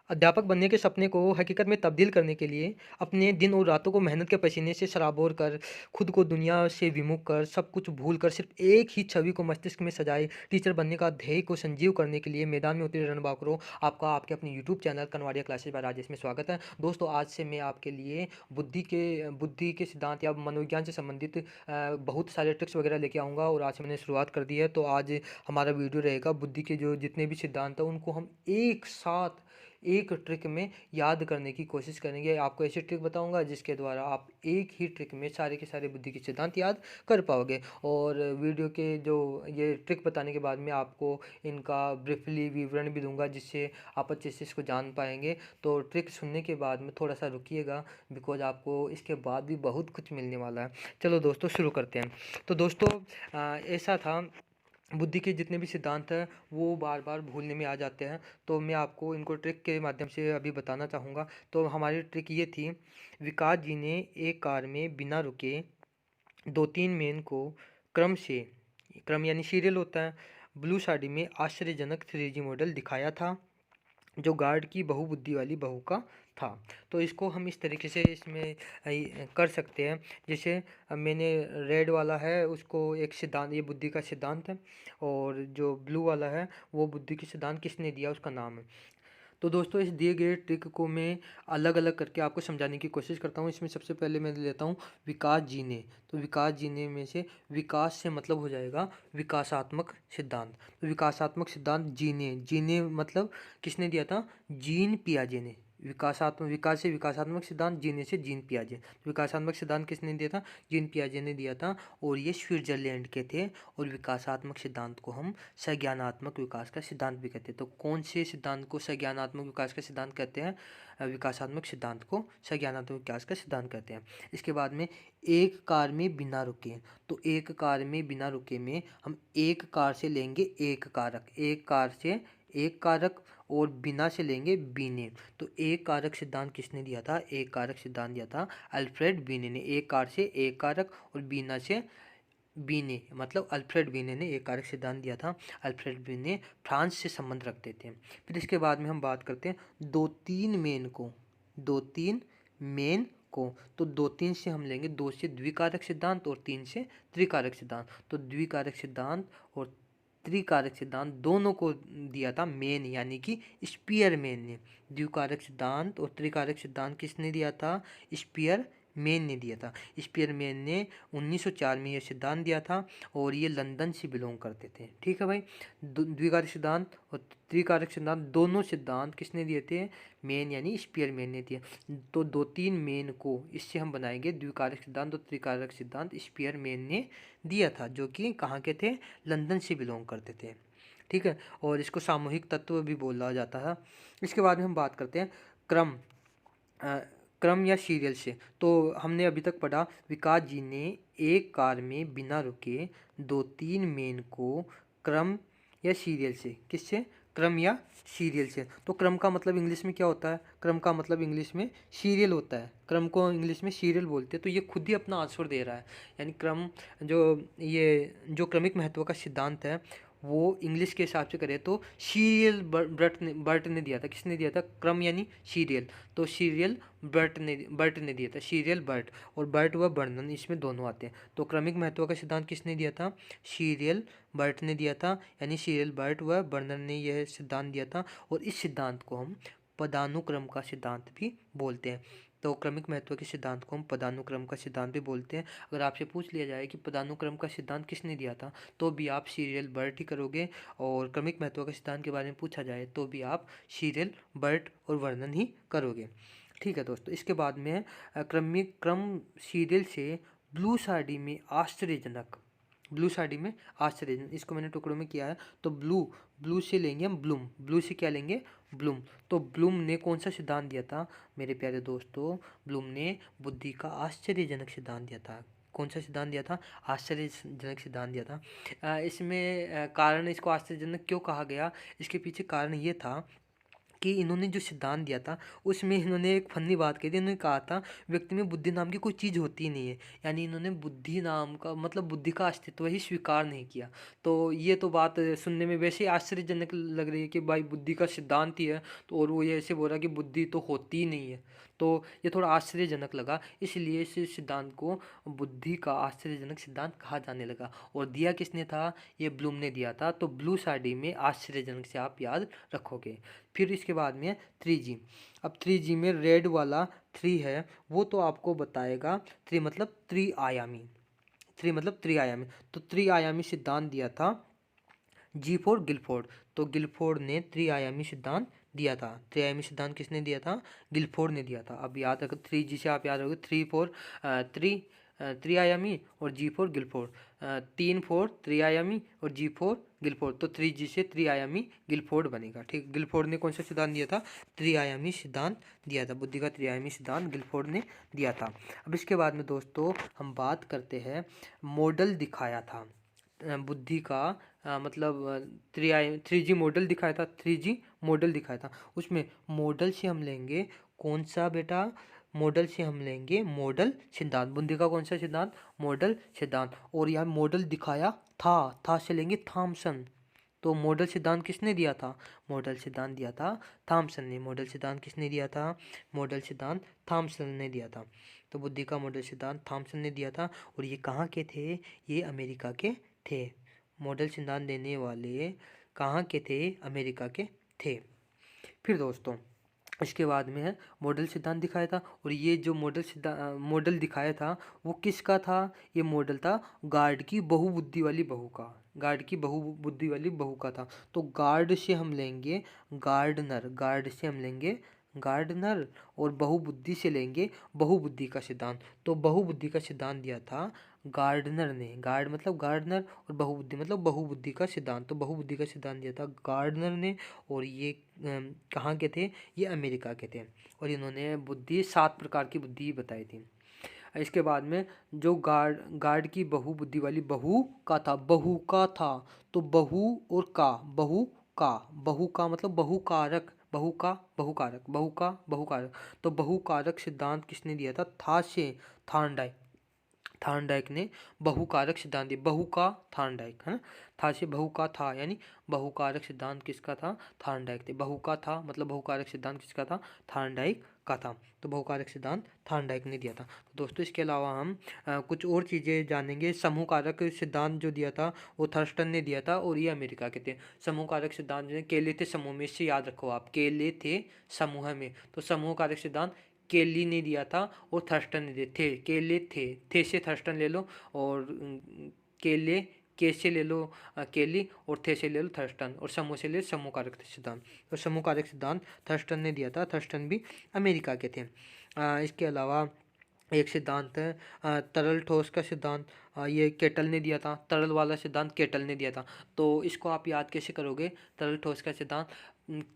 अध्यापक बनने के सपने को हकीकत में तब्दील करने के लिए अपने दिन और रातों को मेहनत के पसीने से सराबोर कर, खुद को दुनिया से विमुख कर, सब कुछ भूल कर सिर्फ एक ही छवि को मस्तिष्क में सजाए, टीचर बनने का ध्येय को संजीव करने के लिए मैदान में उतरे रणबांकुरों, आपका आपके अपने YouTube channel Kanwadia classes bye Rajesh में स्वागत है। दोस्तों, आज से मैं आपके लिए बुद्धि के सिद्धांत या मनोविज्ञान से संबंधित बहुत सारे ट्रिक्स वगैरह लेके आऊँगा और आज से मैंने शुरुआत कर दी है। तो आज हमारा वीडियो रहेगा बुद्धि के जो जितने भी सिद्धांत हैं उनको हम एक साथ एक ट्रिक में याद करने की कोशिश करेंगे। आपको ऐसी ट्रिक बताऊंगा जिसके द्वारा आप एक ही ट्रिक में सारे के सारे बुद्धि के सिद्धांत याद कर पाओगे। और वीडियो के जो ये ट्रिक बताने के बाद में आपको इनका ब्रीफली विवरण भी दूंगा जिससे आप अच्छे से इसको जान पाएंगे। तो ट्रिक सुनने के बाद में थोड़ा सा रुकिएगा, बिकॉज आपको इसके बाद भी बहुत कुछ मिलने वाला है। चलो दोस्तों, शुरू करते हैं। तो दोस्तों, ऐसा था, बुद्धि के जितने भी सिद्धांत हैं वो बार बार भूलने में आ जाते हैं। तो मैं आपको इनको ट्रिक के माध्यम से अभी बताना चाहूँगा। तो हमारी ट्रिक ये थी, विकास जी ने एक कार में बिना रुके दो तीन मेन को क्रम यानी सीरियल होता है, ब्लू साड़ी में आश्चर्यजनक 3G मॉडल दिखाया था जो गार्ड की बहुबुद्धि वाली बहू का था। तो इसको हम इस तरीके से इसमें कर सकते हैं। जैसे मैंने रेड वाला है उसको एक सिद्धांत, ये बुद्धि का सिद्धांत है, और जो ब्लू वाला है वो बुद्धि के सिद्धांत किसने दिया उसका नाम है। तो दोस्तों, इस दिए गए ट्रिक को मैं अलग अलग करके आपको समझाने की कोशिश करता हूँ। इसमें सबसे पहले मैं लेता हूँ विकास जी ने। तो विकास जी ने में से विकास से मतलब हो जाएगा विकासात्मक सिद्धांत। तो विकासात्मक सिद्धांत जीने मतलब किसने दिया था? जीन पियाजे ने। विकास से विकासात्मक सिद्धांत, जीने से जीन पियाजे। विकासात्मक सिद्धांत किसने दिया था? जीन पियाजे ने दिया था, और ये स्विट्जरलैंड के थे। और विकासात्मक सिद्धांत को हम संज्ञानात्मक विकास का सिद्धांत भी कहते हैं। तो कौन से सिद्धांत को संज्ञानात्मक विकास का सिद्धांत कहते हैं? विकासात्मक सिद्धांत को संज्ञानात्मक विकास का सिद्धांत कहते हैं। इसके बाद में एक कार में बिना रुके। तो एक कार में बिना रुके में हम एक कार से लेंगे एक कारक, एक कार से एक कारक, और बिना से लेंगे बीने। तो एक कारक सिद्धांत किसने दिया था? एक कारक सिद्धांत दिया था अल्फ्रेड बीने ने। एक कार से एक कारक और बिना से बीने, मतलब अल्फ्रेड बीने ने एक कारक सिद्धांत दिया था। अल्फ्रेड बीने फ्रांस से संबंध रखते थे। फिर इसके बाद में हम बात करते हैं दो तीन मेन को। दो तीन मेन को, तो दो तीन से हम लेंगे, दो से द्विकारक सिद्धांत और तीन से त्रिकारक सिद्धांत। तो द्विकारक सिद्धांत और त्रिकारक सिद्धांत दोनों को दिया था मेन यानी कि स्पीयरमैन ने। द्विकारक सिद्धांत और त्रिकारक सिद्धांत किसने दिया था? स्पीयरमैन ने दिया था। स्पीयरमैन ने 1904 में यह सिद्धांत दिया था, और ये लंदन से बिलोंग करते थे। ठीक है भाई। द्विकारक सिद्धांत और त्रिकारक सिद्धांत दोनों सिद्धांत किसने दिए थे? मेन यानी स्पीयरमैन ने दिए। तो दो तीन मेन को इससे हम बनाएंगे द्विकारक सिद्धांत और त्रिकारक सिद्धांत स्पीयरमैन ने दिया था, जो कि कहाँ के थे? लंदन से बिलोंग करते थे। ठीक है। और इसको सामूहिक तत्व भी बोला जाता है। इसके बाद में हम बात करते हैं क्रम अ, क्रम या सीरियल से। तो हमने अभी तक पढ़ा, विकास जी ने एक कार में बिना रुके दो तीन मेन को क्रम या सीरियल से, किससे? क्रम या सीरियल से। तो क्रम का मतलब इंग्लिश में क्या होता है? क्रम का मतलब इंग्लिश में सीरियल होता है। क्रम को इंग्लिश में सीरियल बोलते हैं। तो ये खुद ही अपना आंसर दे रहा है। यानी क्रम, जो ये जो क्रमिक महत्व का सिद्धांत है वो इंग्लिश के हिसाब से करें तो सीरियल बर्ट ने दिया था। किसने दिया था? क्रम यानी सीरियल। तो सीरियल बर्ट ने दिया था, सीरियल बर्ट। और बर्ट व बर्नन इसमें दोनों आते हैं। तो क्रमिक महत्व का सिद्धांत किसने दिया था? सीरियल बर्ट ने दिया था, यानी सीरियल बर्ट व बर्नन ने यह सिद्धांत दिया था। और इस सिद्धांत को हम पदानुक्रम का सिद्धांत भी बोलते हैं। तो क्रमिक महत्व के सिद्धांत को हम पदानुक्रम का सिद्धांत भी बोलते हैं। अगर आपसे पूछ लिया जाए कि पदानुक्रम का सिद्धांत किसने दिया था, तो भी आप सीरियल बर्ट ही करोगे। और क्रमिक महत्व के सिद्धांत के बारे में पूछा जाए तो भी आप सीरियल बर्ट और वर्णन ही करोगे। ठीक है दोस्तों। इसके बाद में क्रम सीरियल से ब्लू साड़ी में आश्चर्यजनक। ब्लू साड़ी में आश्चर्यजनक, इसको मैंने टुकड़ों में किया है। तो ब्लू से लेंगे हम ब्लूम। ब्लू से क्या लेंगे? ब्लूम। तो ब्लूम ने कौन सा सिद्धांत दिया था मेरे प्यारे दोस्तों? ब्लूम ने बुद्धि का आश्चर्यजनक सिद्धांत दिया था। कौन सा सिद्धांत दिया था? आश्चर्यजनक सिद्धांत दिया था। इसमें कारण, इसको आश्चर्यजनक क्यों कहा गया, इसके पीछे कारण ये था कि इन्होंने जो सिद्धांत दिया था उसमें इन्होंने एक फनी बात कही थी। इन्होंने कहा था व्यक्ति में बुद्धि नाम की कोई चीज़ होती ही नहीं है। यानी इन्होंने बुद्धि नाम का मतलब बुद्धि का अस्तित्व ही स्वीकार नहीं किया। तो ये तो बात सुनने में वैसे ही आश्चर्यजनक लग रही है कि भाई बुद्धि का सिद्धांत ही है तो, और वो ये ऐसे बोल रहा है कि बुद्धि तो होती ही नहीं है। तो ये थोड़ा आश्चर्यजनक लगा, इसलिए इस सिद्धांत को बुद्धि का आश्चर्यजनक सिद्धांत कहा जाने लगा। और दिया किसने था? ये ब्लूम ने दिया था। तो ब्लू साड़ी में आश्चर्यजनक से आप याद रखोगे। फिर इसके बाद में 3G। अब 3G में रेड वाला 3 है, वो तो आपको बताएगा 3 मतलब त्रिआयामी। 3 मतलब त्रिआयामी। तो त्रिआयामी सिद्धांत दिया था G4 गिलफोर्ड। तो गिलफोर्ड ने त्रिआयामी सिद्धांत दिया था। त्रिआयामी सिद्धांत किसने दिया था? गिलफोर्ड ने दिया था। अब याद रखो 3G से आप याद रखोगे 3 4 त्रिआयामी और G4 गिलफोर्ड। 3 4 त्रिआयामी और G4 गिलफोर्ड। तो 3G से त्रिआयामी गिलफोर्ड बनेगा। ठीक, गिलफोर्ड ने कौन सा सिद्धांत दिया था? त्रिआयामी सिद्धांत दिया था। बुद्धि का त्रिआयामी सिद्धांत गिलफोर्ड ने दिया था। अब इसके बाद में दोस्तों हम बात करते हैं, मॉडल दिखाया था बुद्धि का मतलब 3G मॉडल दिखाया था। 3G मॉडल दिखाया था। उसमें मॉडल से हम लेंगे कौन सा बेटा? मॉडल से हम लेंगे मॉडल सिद्धांत। बुद्धि का कौन सा सिद्धांत? मॉडल सिद्धांत। और यहाँ मॉडल दिखाया था से लेंगे थॉमसन। तो मॉडल सिद्धांत किसने दिया था? मॉडल सिद्धांत दिया था थॉमसन ने। मॉडल सिद्धांत किसने दिया था? मॉडल सिद्धांत थॉमसन ने दिया था। तो बुद्धि का मॉडल सिद्धांत थॉमसन ने दिया था। और ये कहाँ के थे? ये अमेरिका के थे। मॉडल सिद्धांत देने वाले कहाँ के थे? अमेरिका के थे। फिर दोस्तों इसके बाद में है मॉडल सिद्धांत दिखाया था। और ये जो मॉडल दिखाया था वो किसका था? ये मॉडल था गार्ड की बहुबुद्धि वाली बहू का। गार्ड की बहुबुद्धि वाली बहू का था। तो गार्ड से हम लेंगे गार्डनर। गार्ड से हम लेंगे गार्डनर। और बहुबुद्धि से लेंगे बहुबुद्धि का सिद्धांत। तो बहुबुद्धि का सिद्धांत दिया था गार्डनर ने। गार्ड मतलब गार्डनर और बहुबुद्धि मतलब बहुबुद्धि का सिद्धांत। तो बहुबुद्धि का सिद्धांत दिया था गार्डनर ने। और ये कहाँ के थे? ये अमेरिका के थे। और इन्होंने बुद्धि 7 प्रकार की बुद्धि बताई थी। इसके बाद में जो गार्ड की बहुबुद्धि वाली बहू का था। तो बहू का मतलब बहुकारक। बहुकारक। तो बहुकारक सिद्धांत किसने दिया था से थार्नडाइक। थार्नडाइक ने बहुकारक सिद्धांत दिया। बहु का थार्नडाइक है ना। था से बहु का था, यानी बहुकारक सिद्धांत किसका था? थार्नडाइक थे। बहु का था मतलब बहुकारक सिद्धांत किसका था? थार्नडाइक का था। तो बहुकारक सिद्धांत थार्नडाइक ने दिया था। तो दोस्तों इसके अलावा हम कुछ और चीज़ें जानेंगे। समूह कारक सिद्धांत जो दिया था वो थर्स्टन ने दिया था और ये अमेरिका के थे। समूह कारक सिद्धांत जो केले थे समूह में, इससे याद रखो आप, केले थे समूह में। तो समूह कारक सिद्धांत केली ने दिया था और थर्स्टन ने दिए थे। केले थे से थर्स्टन ले लो। और केले के से ले लो केली। और थे से ले लो थर्स्टन। और समूह से ले समूह कारक सिद्धांत। तो समूह कारक सिद्धांत थर्स्टन ने दिया था। थर्स्टन भी अमेरिका के थे। इसके अलावा एक सिद्धांत है तरल ठोस का सिद्धांत। ये केटल ने दिया था। तरल वाला सिद्धांत केटल ने दिया था। तो इसको आप याद कैसे करोगे? तरल ठोस का सिद्धांत,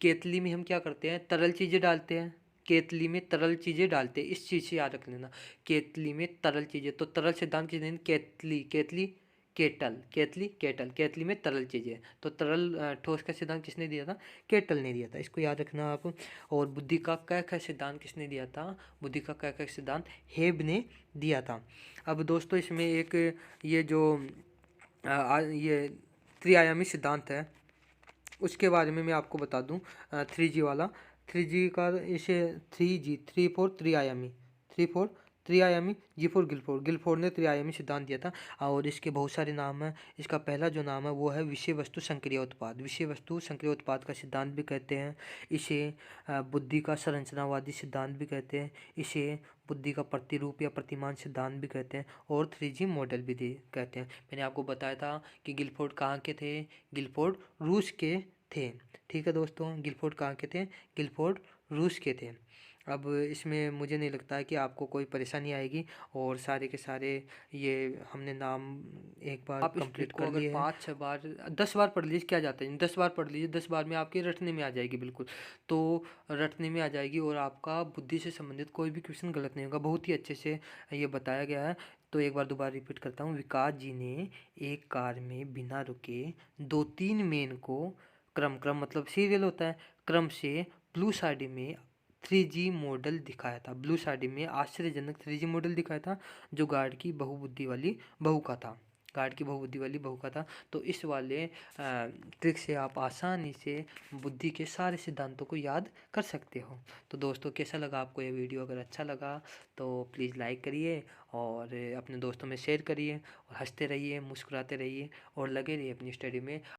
केतली में हम क्या करते हैं? तरल चीज़ें डालते हैं। केतली में तरल चीज़ें डालते हैं, इस चीज़ से याद रख लेना। केतली में तरल चीज़ें, तो तरल सिद्धांत किसने? केतली केतली में तरल चीज़ें। तो तरल ठोस का सिद्धांत किसने दिया था? केटल ने दिया था। इसको याद रखना आप। और बुद्धि का क का सिद्धांत किसने दिया था? बुद्धि का क का सिद्धांत हेब ने दिया था। अब दोस्तों इसमें एक ये जो ये त्रिआयामी सिद्धांत है उसके बारे में मैं आपको बता दूं। 3G वाला 3G का इसे 3G 3 4 त्रिआयामी 3 4 त्रिआयामी G4 गिलफोर्ड ने त्रिआयामी सिद्धांत दिया था। और इसके बहुत सारे नाम हैं। इसका पहला जो नाम है वो है विषय वस्तु संक्रिय उत्पाद। विषय वस्तु संक्रिय उत्पाद का सिद्धांत भी कहते हैं इसे। बुद्धि का संरचनावादी सिद्धांत भी कहते हैं इसे। बुद्धि का प्रतिरूप या प्रतिमान सिद्धांत भी कहते हैं। और 3G मॉडल भी कहते हैं। मैंने आपको बताया था कि गिलफोर्ड कहाँ के थे? गिलफोर्ड रूस के थे। ठीक है दोस्तों, गिलफोर्ड कहाँ के थे? गिलफोर्ड रूस के थे। अब इसमें मुझे नहीं लगता है कि आपको कोई परेशानी आएगी। और सारे के सारे ये हमने नाम एक बार आप कंप्लीट कर लिए हैं। 5 6 बार 10 बार पढ़ लीजिए, क्या जाता है? 10 बार पढ़ लीजिए, 10 बार में आपके रटने में आ जाएगी बिल्कुल। तो रटने में आ जाएगी और आपका बुद्धि से संबंधित कोई भी क्वेश्चन गलत नहीं होगा। बहुत ही अच्छे से ये बताया गया है। तो एक बार दोबारा रिपीट करता हूँ। विकास जी ने एक कार में बिना रुके 2 3 मेन को क्रम मतलब सीरियल होता है, क्रम से ब्लू साड़ी में 3G मॉडल दिखाया था। ब्लू साड़ी में आश्चर्यजनक 3G मॉडल दिखाया था, जो गार्ड की बहुबुद्धि वाली बहू का था। गार्ड की बहुबुद्धि वाली बहू का था। तो इस वाले ट्रिक से आप आसानी से बुद्धि के सारे सिद्धांतों को याद कर सकते हो। तो दोस्तों, कैसा लगा आपको ये वीडियो? अगर अच्छा लगा तो प्लीज़ लाइक करिए और अपने दोस्तों में शेयर करिए, और हंसते रहिए, मुस्कुराते रहिए और लगे रहिए अपनी स्टडी में।